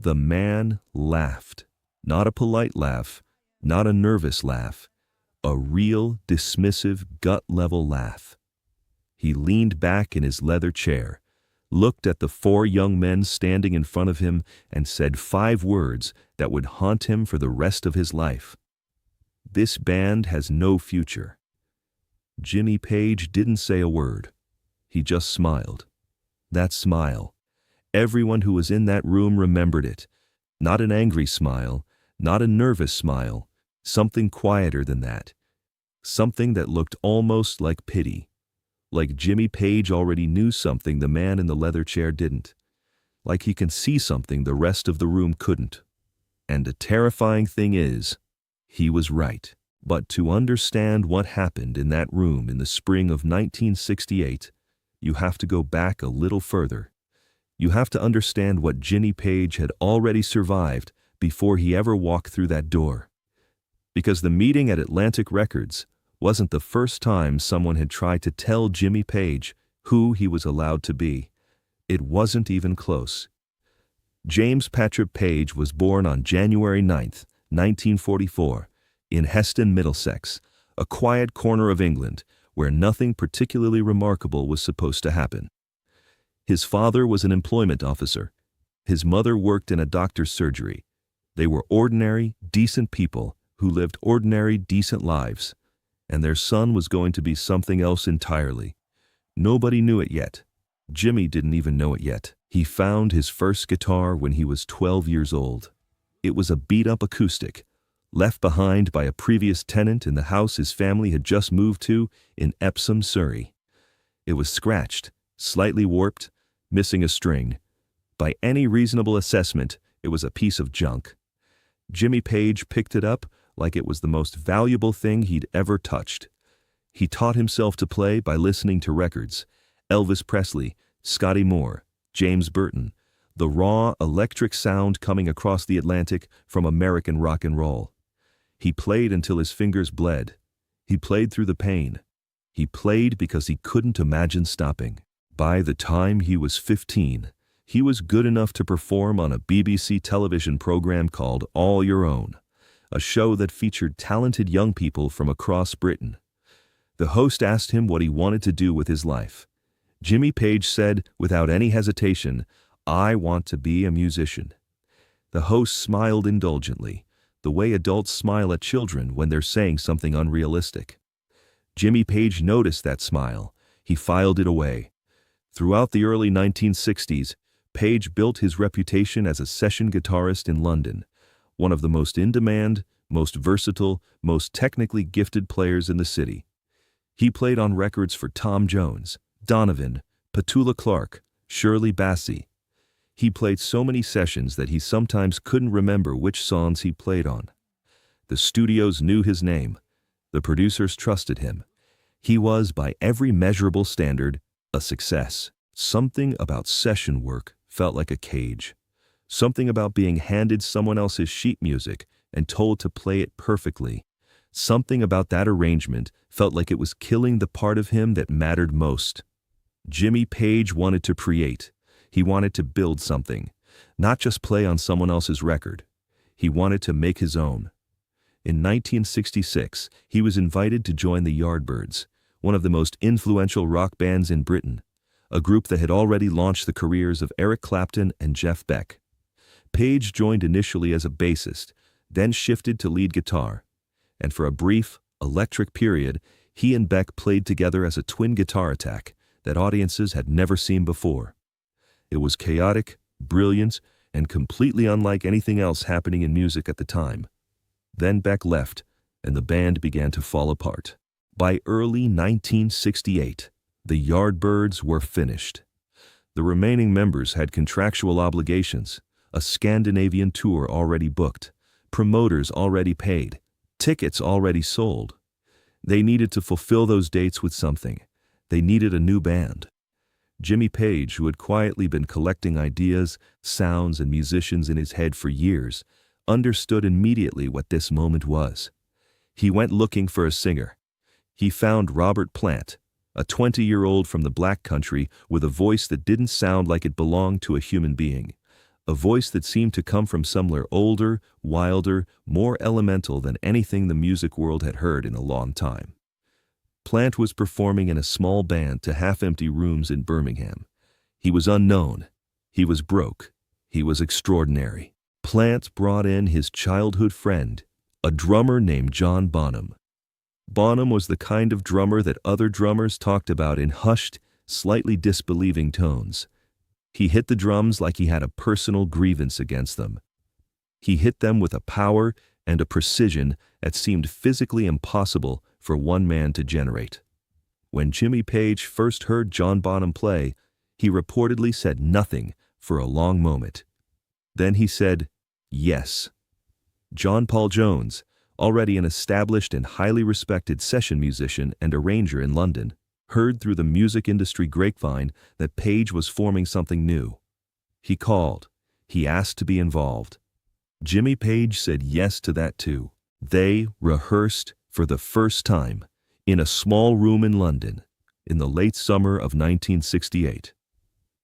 The man laughed. Not a polite laugh, not a nervous laugh, a real, dismissive, gut-level laugh. He leaned back in his leather chair, looked at the four young men standing in front of him, and said 5 words that would haunt him for the rest of his life. "This band has no future." Jimmy Page didn't say a word. He just smiled. That smile. Everyone who was in that room remembered it. Not an angry smile, not a nervous smile, something quieter than that. Something that looked almost like pity. Like Jimmy Page already knew something the man in the leather chair didn't. Like he can see something the rest of the room couldn't. And the terrifying thing is, he was right. But to understand what happened in that room in the spring of 1968, you have to go back a little further. You have to understand what Jimmy Page had already survived before he ever walked through that door. Because the meeting at Atlantic Records wasn't the first time someone had tried to tell Jimmy Page who he was allowed to be. It wasn't even close. James Patrick Page was born on January 9, 1944, in Heston, Middlesex, a quiet corner of England where nothing particularly remarkable was supposed to happen. His father was an employment officer. His mother worked in a doctor's surgery. They were ordinary, decent people who lived ordinary, decent lives. And their son was going to be something else entirely. Nobody knew it yet. Jimmy didn't even know it yet. He found his first guitar when he was 12 years old. It was a beat-up acoustic, left behind by a previous tenant in the house his family had just moved to in Epsom, Surrey. It was scratched, slightly warped, missing a string. By any reasonable assessment, it was a piece of junk. Jimmy Page picked it up like it was the most valuable thing he'd ever touched. He taught himself to play by listening to records: Elvis Presley, Scotty Moore, James Burton, the raw, electric sound coming across the Atlantic from American rock and roll. He played until his fingers bled. He played through the pain. He played because he couldn't imagine stopping. By the time he was 15, he was good enough to perform on a BBC television program called All Your Own, a show that featured talented young people from across Britain. The host asked him what he wanted to do with his life. Jimmy Page said, without any hesitation, "I want to be a musician." The host smiled indulgently, the way adults smile at children when they're saying something unrealistic. Jimmy Page noticed that smile. He filed it away. Throughout the early 1960s, Page built his reputation as a session guitarist in London, one of the most in-demand, most versatile, most technically gifted players in the city. He played on records for Tom Jones, Donovan, Petula Clark, Shirley Bassey. He played so many sessions that he sometimes couldn't remember which songs he played on. The studios knew his name. The producers trusted him. He was, by every measurable standard, a success. Something about session work felt like a cage. Something about being handed someone else's sheet music and told to play it perfectly. Something about that arrangement felt like it was killing the part of him that mattered most. Jimmy Page wanted to create. He wanted to build something, not just play on someone else's record. He wanted to make his own. In 1966, he was invited to join the Yardbirds, one of the most influential rock bands in Britain, a group that had already launched the careers of Eric Clapton and Jeff Beck. Page joined initially as a bassist, then shifted to lead guitar, and for a brief, electric period, he and Beck played together as a twin guitar attack that audiences had never seen before. It was chaotic, brilliant, and completely unlike anything else happening in music at the time. Then Beck left, and the band began to fall apart. By early 1968, the Yardbirds were finished. The remaining members had contractual obligations, a Scandinavian tour already booked, promoters already paid, tickets already sold. They needed to fulfill those dates with something. They needed a new band. Jimmy Page, who had quietly been collecting ideas, sounds, and musicians in his head for years, understood immediately what this moment was. He went looking for a singer. He found Robert Plant, a 20-year-old from the Black Country with a voice that didn't sound like it belonged to a human being, a voice that seemed to come from somewhere older, wilder, more elemental than anything the music world had heard in a long time. Plant was performing in a small band to half-empty rooms in Birmingham. He was unknown. He was broke. He was extraordinary. Plant brought in his childhood friend, a drummer named John Bonham. Bonham was the kind of drummer that other drummers talked about in hushed, slightly disbelieving tones. He hit the drums like he had a personal grievance against them. He hit them with a power and a precision that seemed physically impossible for one man to generate. When Jimmy Page first heard John Bonham play, he reportedly said nothing for a long moment. Then he said, "Yes." John Paul Jones, already an established and highly respected session musician and arranger in London, heard through the music industry grapevine that Page was forming something new. He called. He asked to be involved. Jimmy Page said yes to that too. They rehearsed for the first time in a small room in London in the late summer of 1968.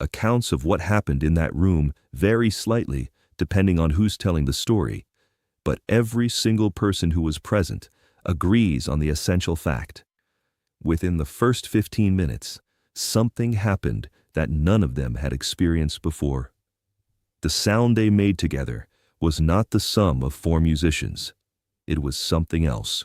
Accounts of what happened in that room vary slightly depending on who's telling the story, but every single person who was present agrees on the essential fact. Within the first 15 minutes, something happened that none of them had experienced before. The sound they made together was not the sum of four musicians. It was something else.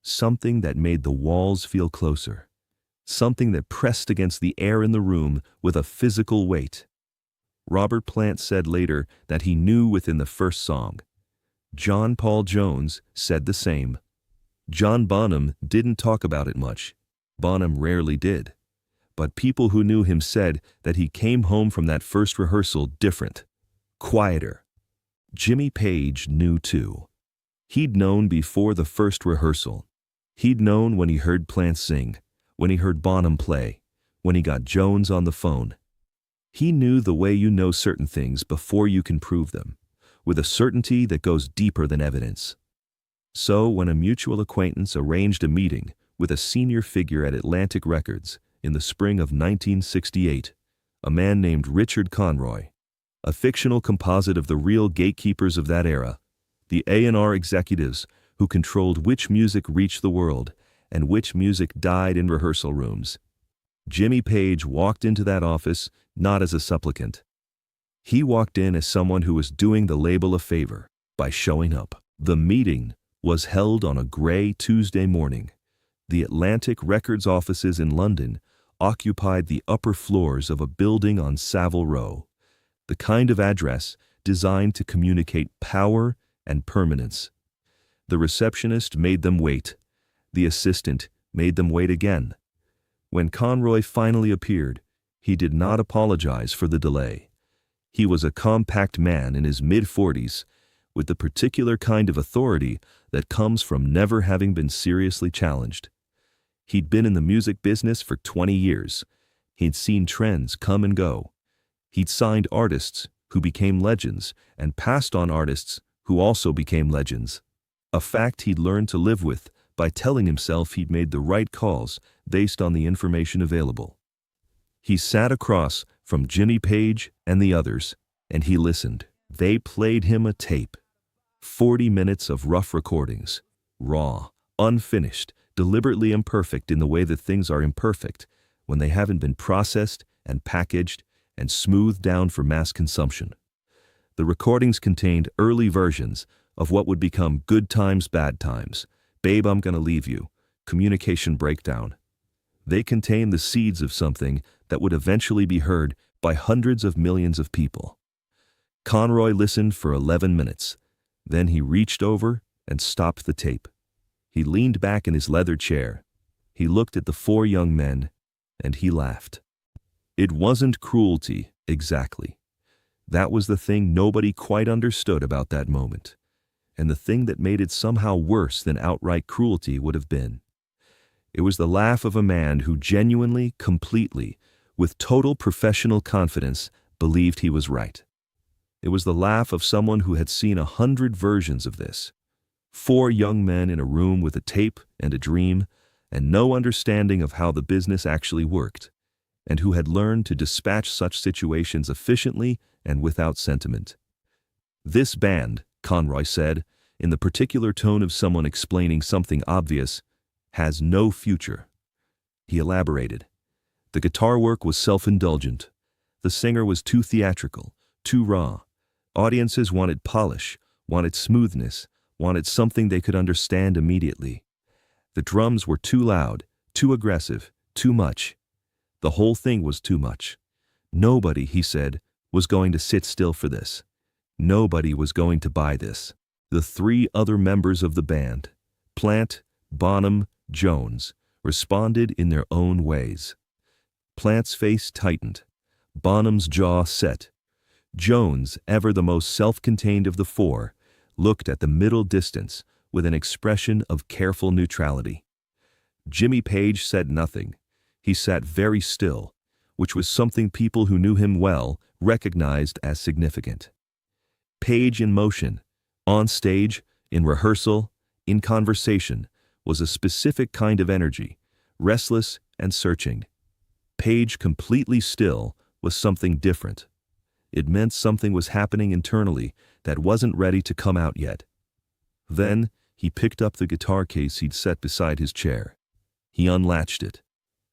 Something that made the walls feel closer. Something that pressed against the air in the room with a physical weight. Robert Plant said later that he knew within the first song. John Paul Jones said the same. John Bonham didn't talk about it much. Bonham rarely did. But people who knew him said that he came home from that first rehearsal different, quieter. Jimmy Page knew too. He'd known before the first rehearsal. He'd known when he heard Plant sing, when he heard Bonham play, when he got Jones on the phone. He knew the way you know certain things before you can prove them, with a certainty that goes deeper than evidence. So when a mutual acquaintance arranged a meeting with a senior figure at Atlantic Records in the spring of 1968, a man named Richard Conroy, a fictional composite of the real gatekeepers of that era, the A&R executives who controlled which music reached the world and which music died in rehearsal rooms. Jimmy Page walked into that office not as a supplicant. He walked in as someone who was doing the label a favor by showing up. The meeting was held on a gray Tuesday morning. The Atlantic Records offices in London occupied the upper floors of a building on Savile Row, the kind of address designed to communicate power and permanence. The receptionist made them wait. The assistant made them wait again. When Conroy finally appeared, he did not apologize for the delay. He was a compact man in his mid-40s, with the particular kind of authority that comes from never having been seriously challenged. He'd been in the music business for 20 years. He'd seen trends come and go. He'd signed artists who became legends and passed on artists who also became legends. A fact he'd learned to live with by telling himself he'd made the right calls based on the information available. He sat across from Jimmy Page and the others, and he listened. They played him a tape. 40 minutes of rough recordings, raw, unfinished, deliberately imperfect in the way that things are imperfect when they haven't been processed and packaged and smoothed down for mass consumption. The recordings contained early versions of what would become Good Times, Bad Times, Babe, I'm Gonna Leave You, Communication Breakdown. They contained the seeds of something that would eventually be heard by hundreds of millions of people. Conroy listened for 11 minutes. Then he reached over and stopped the tape. He leaned back in his leather chair. He looked at the four young men, and he laughed. It wasn't cruelty, exactly. That was the thing nobody quite understood about that moment. And the thing that made it somehow worse than outright cruelty would have been. It was the laugh of a man who genuinely, completely, with total professional confidence, believed he was right. It was the laugh of someone who had seen 100 versions of this. Four young men in a room with a tape and a dream, and no understanding of how the business actually worked. and who had learned to dispatch such situations efficiently and without sentiment. "This band," Conroy said, in the particular tone of someone explaining something obvious, "has no future." He elaborated. The guitar work was self-indulgent. The singer was too theatrical, too raw. Audiences wanted polish, wanted smoothness, wanted something they could understand immediately. The drums were too loud, too aggressive, too much. The whole thing was too much. Nobody, he said, was going to sit still for this. Nobody was going to buy this. The three other members of the band, Plant, Bonham, Jones, responded in their own ways. Plant's face tightened. Bonham's jaw set. Jones, ever the most self-contained of the four, looked at the middle distance with an expression of careful neutrality. Jimmy Page said nothing. He sat very still, which was something people who knew him well recognized as significant. Page in motion, on stage, in rehearsal, in conversation, was a specific kind of energy, restless and searching. Page completely still was something different. It meant something was happening internally that wasn't ready to come out yet. Then, he picked up the guitar case he'd set beside his chair. He unlatched it.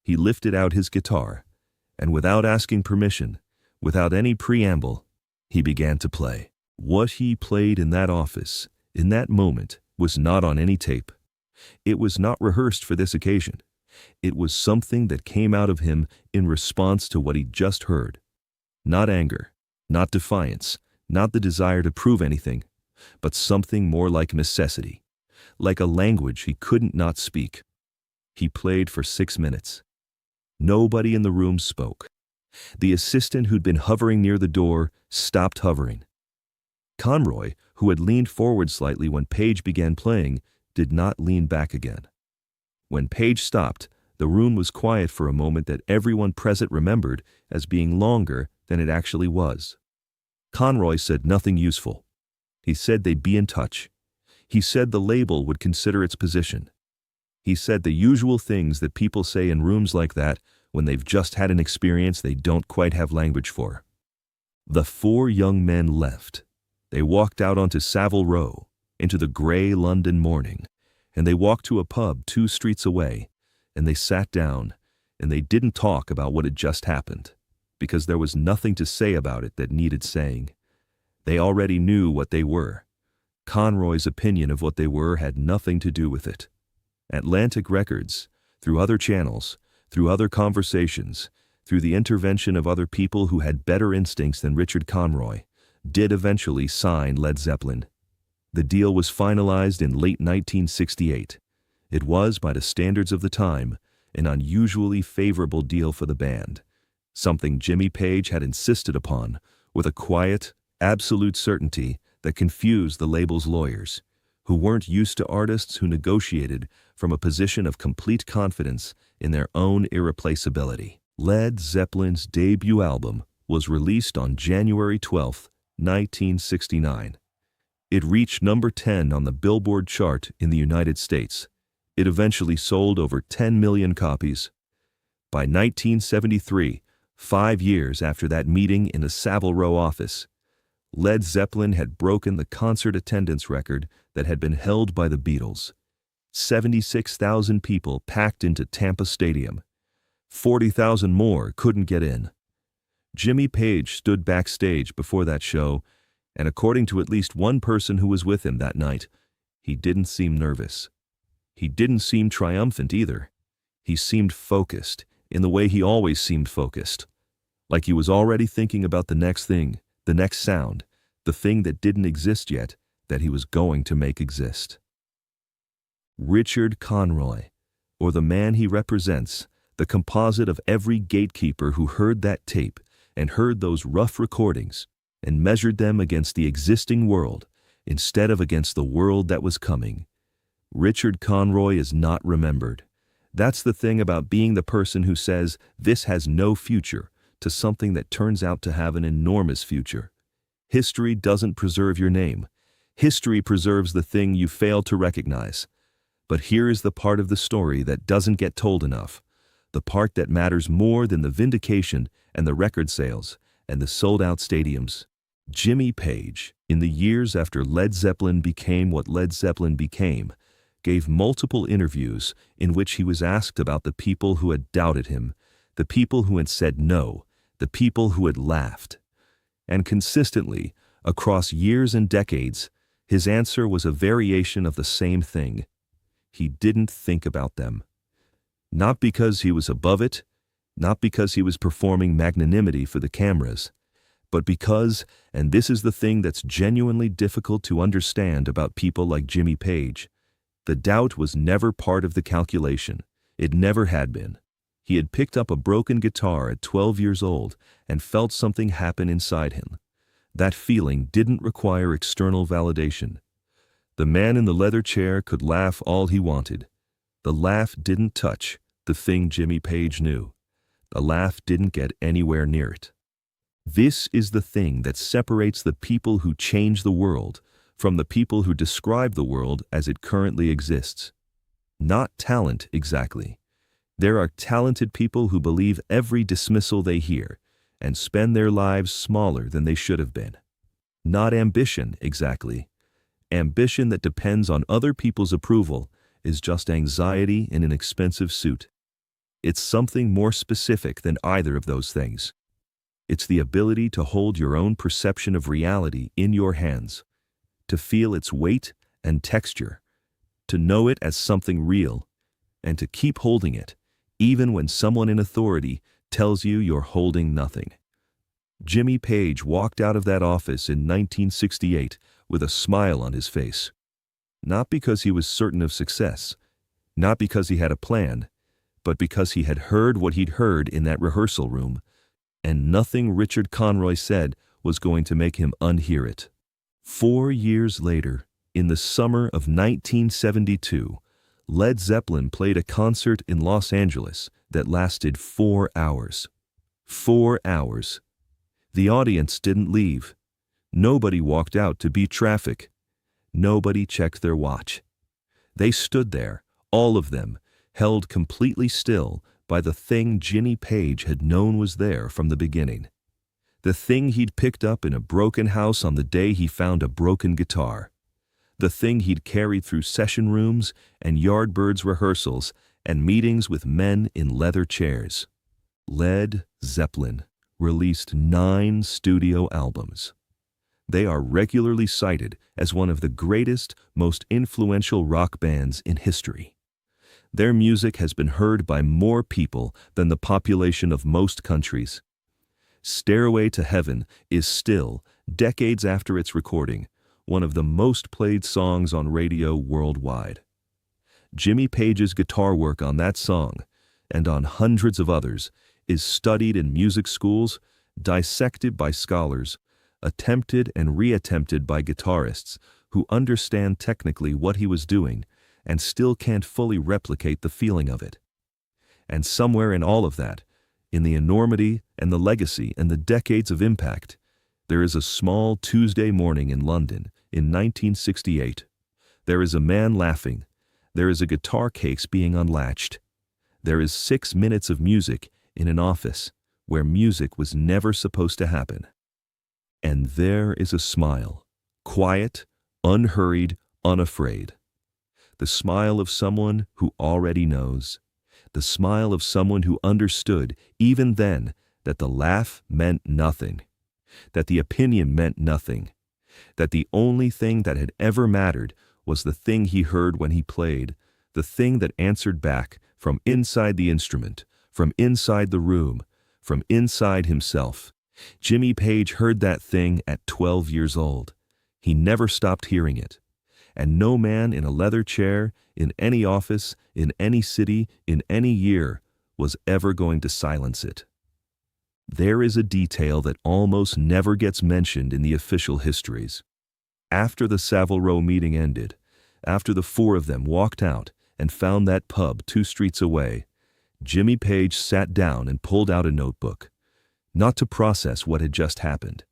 He lifted out his guitar, and without asking permission, without any preamble, he began to play. What he played in that office, in that moment, was not on any tape. It was not rehearsed for this occasion. It was something that came out of him in response to what he'd just heard. Not anger, not defiance, not the desire to prove anything, but something more like necessity, like a language he couldn't not speak. He played for 6 minutes. Nobody in the room spoke. The assistant who'd been hovering near the door stopped hovering. Conroy, who had leaned forward slightly when Page began playing, did not lean back again. When Page stopped, the room was quiet for a moment that everyone present remembered as being longer than it actually was. Conroy said nothing useful. He said they'd be in touch. He said the label would consider its position. He said the usual things that people say in rooms like that when they've just had an experience they don't quite have language for. The four young men left. They walked out onto Savile Row, into the gray London morning, and they walked to a pub 2 streets away, and they sat down, and they didn't talk about what had just happened, because there was nothing to say about it that needed saying. They already knew what they were. Conroy's opinion of what they were had nothing to do with it. Atlantic Records, through other channels, through other conversations, through the intervention of other people who had better instincts than Richard Conroy, did eventually sign Led Zeppelin. The deal was finalized in late 1968. It was, by the standards of the time, an unusually favorable deal for the band, something Jimmy Page had insisted upon with a quiet, absolute certainty that confused the label's lawyers, who weren't used to artists who negotiated from a position of complete confidence in their own irreplaceability. Led Zeppelin's debut album was released on January 12, 1969. It reached number 10 on the Billboard chart in the United States. It eventually sold over 10 million copies. By 1973, 5 years after that meeting in a Savile Row office, Led Zeppelin had broken the concert attendance record that had been held by the Beatles. 76,000 people packed into Tampa Stadium. 40,000 more couldn't get in. Jimmy Page stood backstage before that show, and according to at least one person who was with him that night, he didn't seem nervous. He didn't seem triumphant either. He seemed focused, in the way he always seemed focused. Like he was already thinking about the next thing, the next sound, the thing that didn't exist yet, that he was going to make exist. Richard Conroy, or the man he represents, the composite of every gatekeeper who heard that tape and heard those rough recordings and measured them against the existing world instead of against the world that was coming. Richard Conroy is not remembered. That's the thing about being the person who says this has no future to something that turns out to have an enormous future. History doesn't preserve your name. History preserves the thing you fail to recognize. But here is the part of the story that doesn't get told enough. the part that matters more than the vindication and the record sales and the sold-out stadiums. Jimmy Page, in the years after Led Zeppelin became what Led Zeppelin became, gave multiple interviews in which he was asked about the people who had doubted him, the people who had said no, the people who had laughed. And consistently, across years and decades, his answer was a variation of the same thing. He didn't think about them. Not because he was above it, not because he was performing magnanimity for the cameras, but because, and this is the thing that's genuinely difficult to understand about people like Jimmy Page, the doubt was never part of the calculation. It never had been. He had picked up a broken guitar at 12 years old and felt something happen inside him. That feeling didn't require external validation. The man in the leather chair could laugh all he wanted. The laugh didn't touch the thing Jimmy Page knew. The laugh didn't get anywhere near it. This is the thing that separates the people who change the world from the people who describe the world as it currently exists. Not talent, exactly. There are talented people who believe every dismissal they hear and spend their lives smaller than they should have been. Not ambition, exactly. Ambition that depends on other people's approval is just anxiety in an expensive suit. It's something more specific than either of those things. It's the ability to hold your own perception of reality in your hands, to feel its weight and texture, to know it as something real, and to keep holding it, even when someone in authority tells you you're holding nothing. Jimmy Page walked out of that office in 1968 with a smile on his face. Not because he was certain of success, not because he had a plan, but because he had heard what he'd heard in that rehearsal room, and nothing Richard Conroy said was going to make him unhear it. 4 years later, in the summer of 1972, Led Zeppelin played a concert in Los Angeles that lasted 4 hours. 4 hours. The audience didn't leave. Nobody walked out to beat traffic. Nobody checked their watch. They stood there, all of them, held completely still by the thing Jimmy Page had known was there from the beginning. The thing he'd picked up in a broken house on the day he found a broken guitar. The thing he'd carried through session rooms and Yardbirds rehearsals and meetings with men in leather chairs. Led Zeppelin released 9 studio albums. They are regularly cited as one of the greatest, most influential rock bands in history. Their music has been heard by more people than the population of most countries. Stairway to Heaven is still, decades after its recording, one of the most played songs on radio worldwide. Jimmy Page's guitar work on that song, and on hundreds of others, is studied in music schools, dissected by scholars, attempted and reattempted by guitarists who understand technically what he was doing and still can't fully replicate the feeling of it. And somewhere in all of that, in the enormity and the legacy and the decades of impact, there is a small Tuesday morning in London in 1968. There is a man laughing. There is a guitar case being unlatched. There is 6 minutes of music in an office where music was never supposed to happen. And there is a smile, quiet, unhurried, unafraid. The smile of someone who already knows. The smile of someone who understood, even then, that the laugh meant nothing, that the opinion meant nothing, that the only thing that had ever mattered was the thing he heard when he played, the thing that answered back from inside the instrument, from inside the room, from inside himself. Jimmy Page heard that thing at 12 years old. He never stopped hearing it. And no man in a leather chair, in any office, in any city, in any year, was ever going to silence it. There is a detail that almost never gets mentioned in the official histories. After the Savile Row meeting ended, after the 4 of them walked out and found that pub 2 streets away, Jimmy Page sat down and pulled out a notebook. Not to process what had just happened.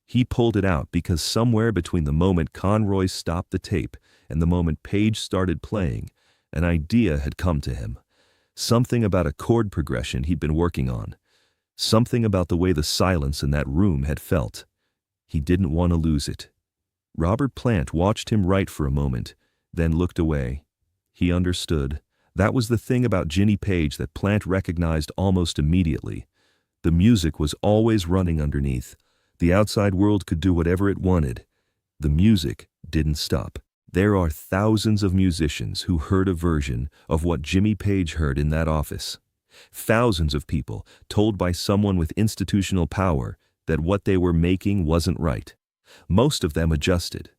He pulled it out because somewhere between the moment Conroy stopped the tape and the moment Page started playing, an idea had come to him. Something about a chord progression he'd been working on. Something about the way the silence in that room had felt. He didn't want to lose it. Robert Plant watched him write for a moment, then looked away. He understood. That was the thing about Jimmy Page that Plant recognized almost immediately. The music was always running underneath. The outside world could do whatever it wanted. The music didn't stop. There are thousands of musicians who heard a version of what Jimmy Page heard in that office. Thousands of people told by someone with institutional power that what they were making wasn't right. Most of them adjusted.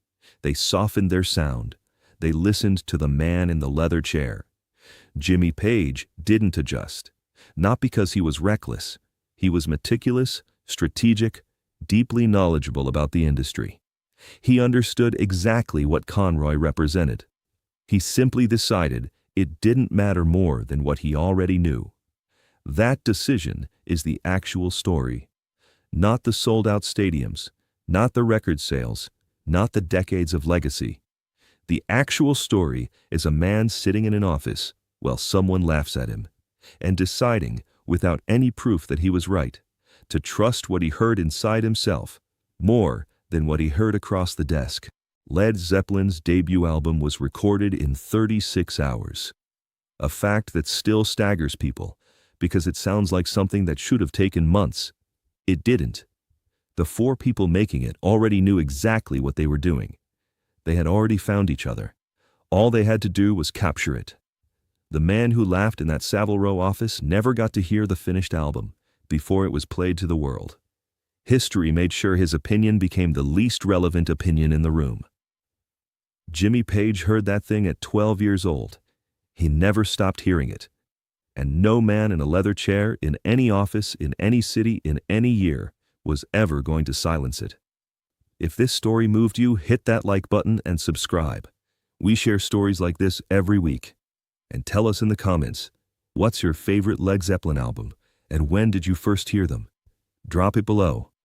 They softened their sound. They listened to the man in the leather chair. Jimmy Page didn't adjust. Not because he was reckless. He was meticulous, strategic, deeply knowledgeable about the industry. He understood exactly what Conroy represented. He simply decided it didn't matter more than what he already knew. That decision is the actual story. Not the sold-out stadiums, not the record sales, not the decades of legacy. The actual story is a man sitting in an office while someone laughs at him, and deciding, without any proof that he was right, to trust what he heard inside himself, more than what he heard across the desk. Led Zeppelin's debut album was recorded in 36 hours. A fact that still staggers people, because it sounds like something that should have taken months. It didn't. The four people making it already knew exactly what they were doing. They had already found each other. All they had to do was capture it. The man who laughed in that Savile Row office never got to hear the finished album before it was played to the world. History made sure his opinion became the least relevant opinion in the room. Jimmy Page heard that thing at 12 years old. He never stopped hearing it. And no man in a leather chair, in any office, in any city, in any year, was ever going to silence it. If this story moved you, hit that like button and subscribe. We share stories like this every week. And tell us in the comments, what's your favorite Led Zeppelin album, and when did you first hear them? Drop it below.